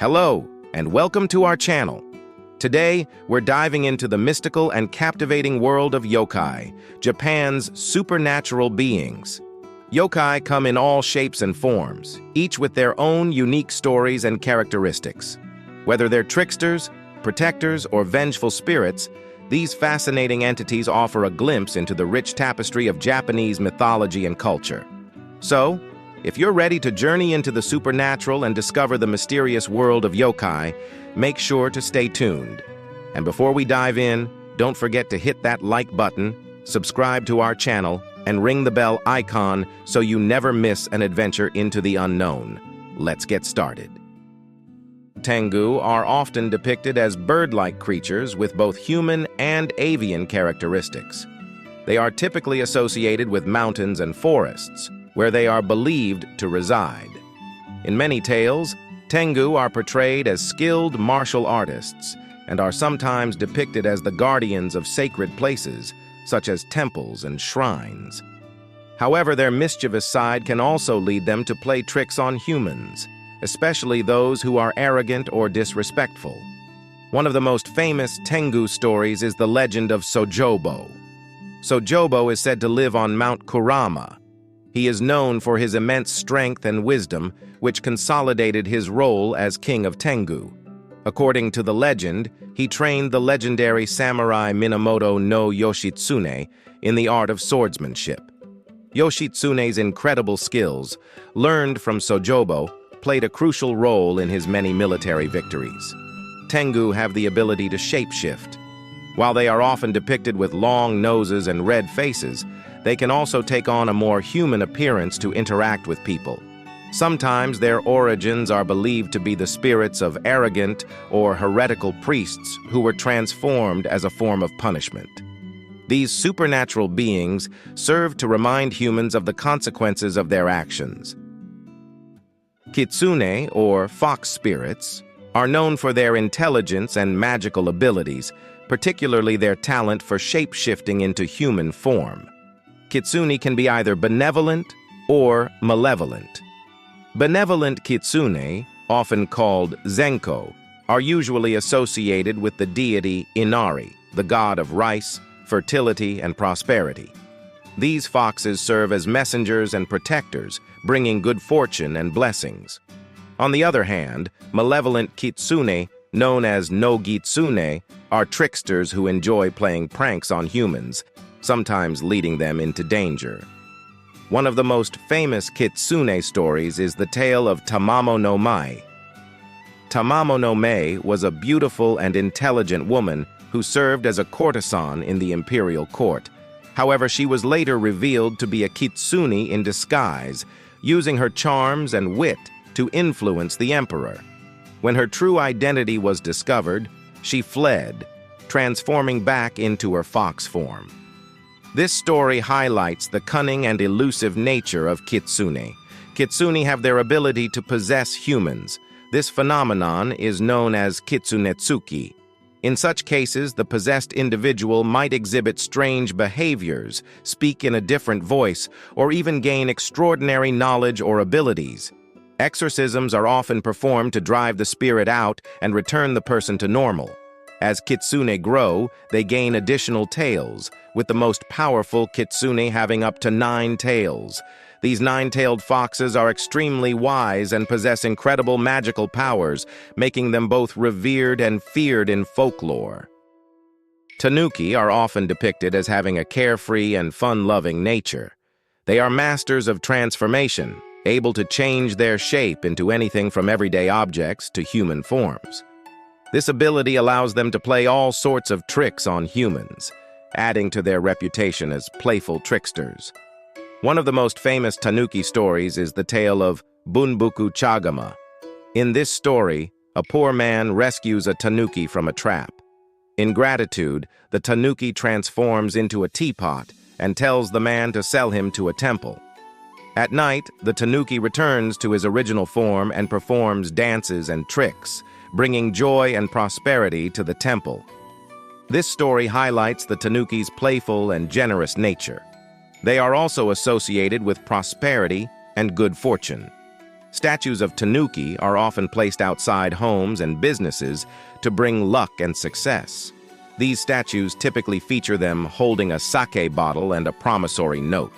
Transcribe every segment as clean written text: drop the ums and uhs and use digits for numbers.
Hello, and welcome to our channel. Today, we're diving into the mystical and captivating world of yokai, Japan's supernatural beings. Yokai come in all shapes and forms, each with their own unique stories and characteristics. Whether they're tricksters, protectors, or vengeful spirits, these fascinating entities offer a glimpse into the rich tapestry of Japanese mythology and culture. So, if you're ready to journey into the supernatural and discover the mysterious world of yokai, make sure to stay tuned. And before we dive in, don't forget to hit that like button, subscribe to our channel, and ring the bell icon so you never miss an adventure into the unknown. Let's get started. Tengu are often depicted as bird-like creatures with both human and avian characteristics. They are typically associated with mountains and forests, where they are believed to reside. In many tales, Tengu are portrayed as skilled martial artists and are sometimes depicted as the guardians of sacred places, such as temples and shrines. However, their mischievous side can also lead them to play tricks on humans, especially those who are arrogant or disrespectful. One of the most famous Tengu stories is the legend of Sojobo. Sojobo is said to live on Mount Kurama. He is known for his immense strength and wisdom, which consolidated his role as king of Tengu. According to the legend, he trained the legendary samurai Minamoto no Yoshitsune in the art of swordsmanship. Yoshitsune's incredible skills, learned from Sojobo, played a crucial role in his many military victories. Tengu have the ability to shapeshift. While they are often depicted with long noses and red faces, they can also take on a more human appearance to interact with people. Sometimes their origins are believed to be the spirits of arrogant or heretical priests who were transformed as a form of punishment. These supernatural beings serve to remind humans of the consequences of their actions. Kitsune, or fox spirits, are known for their intelligence and magical abilities, particularly their talent for shape-shifting into human form. Kitsune can be either benevolent or malevolent. Benevolent kitsune, often called zenko, are usually associated with the deity Inari, the god of rice, fertility, and prosperity. These foxes serve as messengers and protectors, bringing good fortune and blessings. On the other hand, malevolent kitsune, known as no-gitsune, are tricksters who enjoy playing pranks on humans, sometimes leading them into danger. One of the most famous kitsune stories is the tale of Tamamo no Mai. Tamamo no Mai was a beautiful and intelligent woman who served as a courtesan in the imperial court. However, she was later revealed to be a kitsune in disguise, using her charms and wit to influence the emperor. When her true identity was discovered, she fled, transforming back into her fox form. This story highlights the cunning and elusive nature of kitsune. Kitsune have their ability to possess humans. This phenomenon is known as kitsunetsuki. In such cases, the possessed individual might exhibit strange behaviors, speak in a different voice, or even gain extraordinary knowledge or abilities. Exorcisms are often performed to drive the spirit out and return the person to normal. As kitsune grow, they gain additional tails, with the most powerful kitsune having up to 9 tails. These 9-tailed foxes are extremely wise and possess incredible magical powers, making them both revered and feared in folklore. Tanuki are often depicted as having a carefree and fun-loving nature. They are masters of transformation, able to change their shape into anything from everyday objects to human forms. This ability allows them to play all sorts of tricks on humans, adding to their reputation as playful tricksters. One of the most famous Tanuki stories is the tale of Bunbuku Chagama. In this story, a poor man rescues a Tanuki from a trap. In gratitude, the Tanuki transforms into a teapot and tells the man to sell him to a temple. At night, the Tanuki returns to his original form and performs dances and tricks, bringing joy and prosperity to the temple. This story highlights the Tanuki's playful and generous nature. They are also associated with prosperity and good fortune. Statues of Tanuki are often placed outside homes and businesses to bring luck and success. These statues typically feature them holding a sake bottle and a promissory note.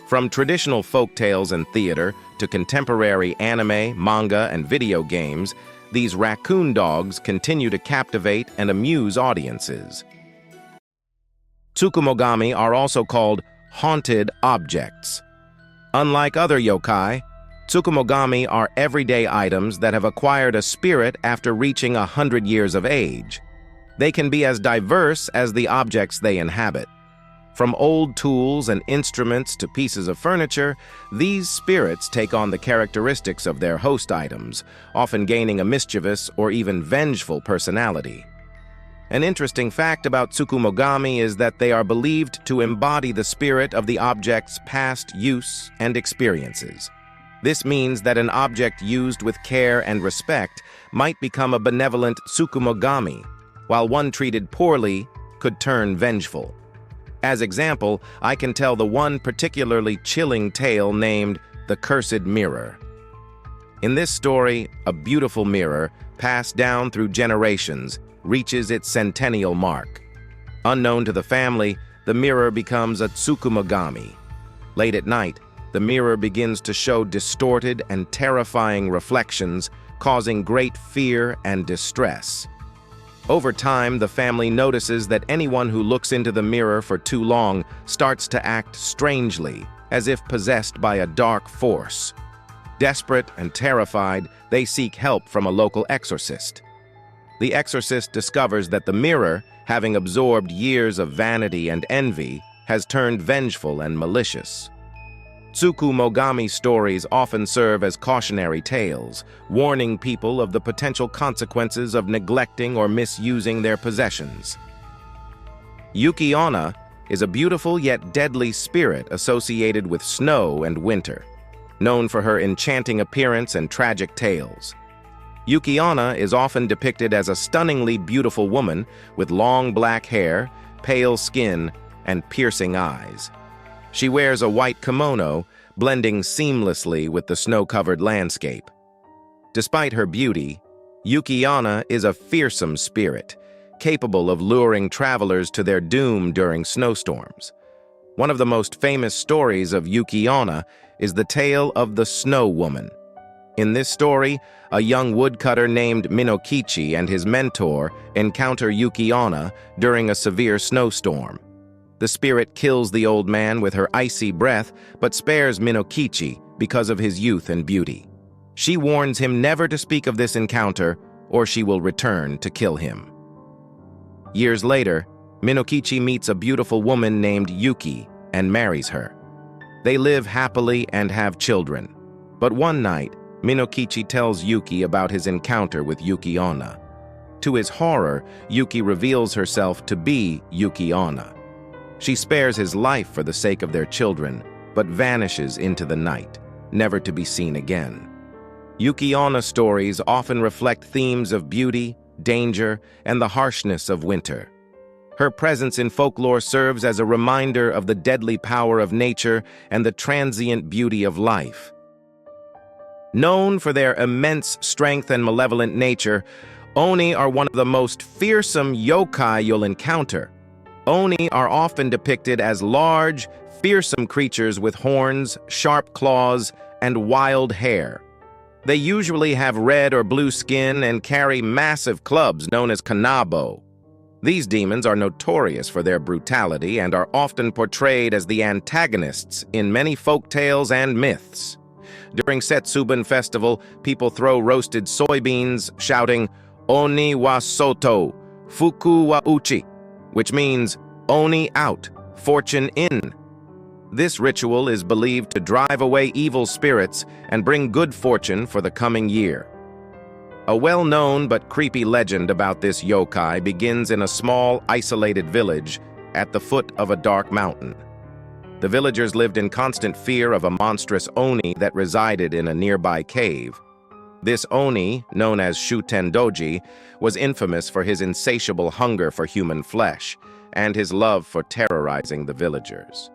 From traditional folk tales and theater to contemporary anime, manga, and video games, these raccoon dogs continue to captivate and amuse audiences. Tsukumogami are also called haunted objects. Unlike other yokai, Tsukumogami are everyday items that have acquired a spirit after reaching 100 years of age. They can be as diverse as the objects they inhabit. From old tools and instruments to pieces of furniture, these spirits take on the characteristics of their host items, often gaining a mischievous or even vengeful personality. An interesting fact about Tsukumogami is that they are believed to embody the spirit of the object's past use and experiences. This means that an object used with care and respect might become a benevolent Tsukumogami, while one treated poorly could turn vengeful. As example, I can tell the one particularly chilling tale named The Cursed Mirror. In this story, a beautiful mirror, passed down through generations, reaches its centennial mark. Unknown to the family, the mirror becomes a Tsukumogami. Late at night, the mirror begins to show distorted and terrifying reflections, causing great fear and distress. Over time, the family notices that anyone who looks into the mirror for too long starts to act strangely, as if possessed by a dark force. Desperate and terrified, they seek help from a local exorcist. The exorcist discovers that the mirror, having absorbed years of vanity and envy, has turned vengeful and malicious. Tsukumogami stories often serve as cautionary tales, warning people of the potential consequences of neglecting or misusing their possessions. Yuki-onna is a beautiful yet deadly spirit associated with snow and winter, known for her enchanting appearance and tragic tales. Yuki-onna is often depicted as a stunningly beautiful woman with long black hair, pale skin, and piercing eyes. She wears a white kimono, blending seamlessly with the snow-covered landscape. Despite her beauty, Yuki-onna is a fearsome spirit, capable of luring travelers to their doom during snowstorms. One of the most famous stories of Yuki-onna is the tale of the Snow Woman. In this story, a young woodcutter named Minokichi and his mentor encounter Yuki-onna during a severe snowstorm. The spirit kills the old man with her icy breath, but spares Minokichi because of his youth and beauty. She warns him never to speak of this encounter, or she will return to kill him. Years later, Minokichi meets a beautiful woman named Yuki and marries her. They live happily and have children. But one night, Minokichi tells Yuki about his encounter with Yuki-onna. To his horror, Yuki reveals herself to be Yuki-onna. She spares his life for the sake of their children, but vanishes into the night, never to be seen again. Yuki-onna stories often reflect themes of beauty, danger, and the harshness of winter. Her presence in folklore serves as a reminder of the deadly power of nature and the transient beauty of life. Known for their immense strength and malevolent nature, Oni are one of the most fearsome yokai you'll encounter. Oni are often depicted as large, fearsome creatures with horns, sharp claws, and wild hair. They usually have red or blue skin and carry massive clubs known as kanabo. These demons are notorious for their brutality and are often portrayed as the antagonists in many folk tales and myths. During Setsuban Festival, people throw roasted soybeans, shouting, "Oni wa soto, fuku wa uchi," which means Oni out, fortune in. This ritual is believed to drive away evil spirits and bring good fortune for the coming year. A well-known but creepy legend about this yokai begins in a small, isolated village at the foot of a dark mountain. The villagers lived in constant fear of a monstrous Oni that resided in a nearby cave. This Oni, known as Shutendoji, was infamous for his insatiable hunger for human flesh and his love for terrorizing the villagers.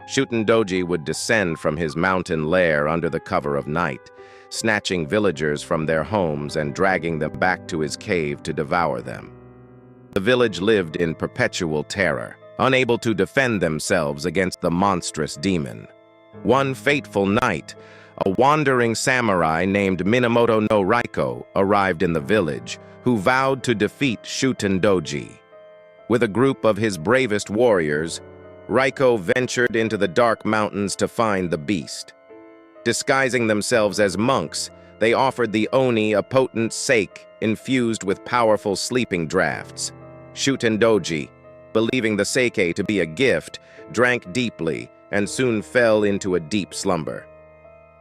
Shutendoji would descend from his mountain lair under the cover of night, snatching villagers from their homes and dragging them back to his cave to devour them. The village lived in perpetual terror, unable to defend themselves against the monstrous demon. One fateful night, a wandering samurai named Minamoto no Raiko arrived in the village, who vowed to defeat Shutendoji. With a group of his bravest warriors, Raiko ventured into the dark mountains to find the beast. Disguising themselves as monks, they offered the Oni a potent sake infused with powerful sleeping draughts. Shutendoji, believing the sake to be a gift, drank deeply and soon fell into a deep slumber.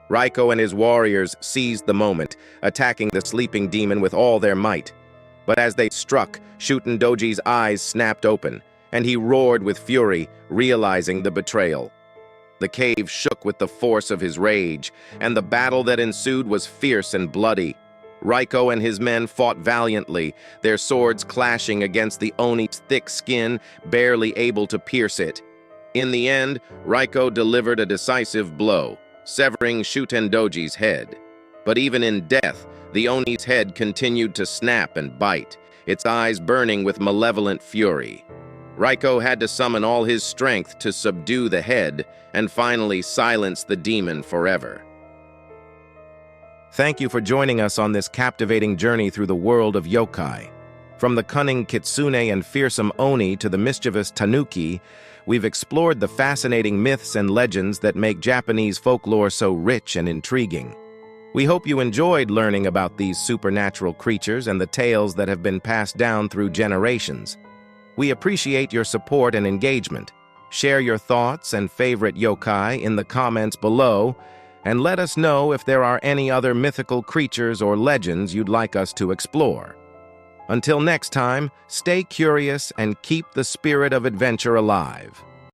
Raiko and his warriors seized the moment, attacking the sleeping demon with all their might. But as they struck, Shutendoji's eyes snapped open, and he roared with fury, realizing the betrayal. The cave shook with the force of his rage, and the battle that ensued was fierce and bloody. Raiko and his men fought valiantly, their swords clashing against the Oni's thick skin, barely able to pierce it. In the end, Raiko delivered a decisive blow, severing Shutendoji's head. But even in death, the Oni's head continued to snap and bite, its eyes burning with malevolent fury. Raiko had to summon all his strength to subdue the head and finally silence the demon forever. Thank you for joining us on this captivating journey through the world of yokai. From the cunning Kitsune and fearsome Oni to the mischievous Tanuki, we've explored the fascinating myths and legends that make Japanese folklore so rich and intriguing. We hope you enjoyed learning about these supernatural creatures and the tales that have been passed down through generations. We appreciate your support and engagement. Share your thoughts and favorite yokai in the comments below, and let us know if there are any other mythical creatures or legends you'd like us to explore. Until next time, stay curious and keep the spirit of adventure alive.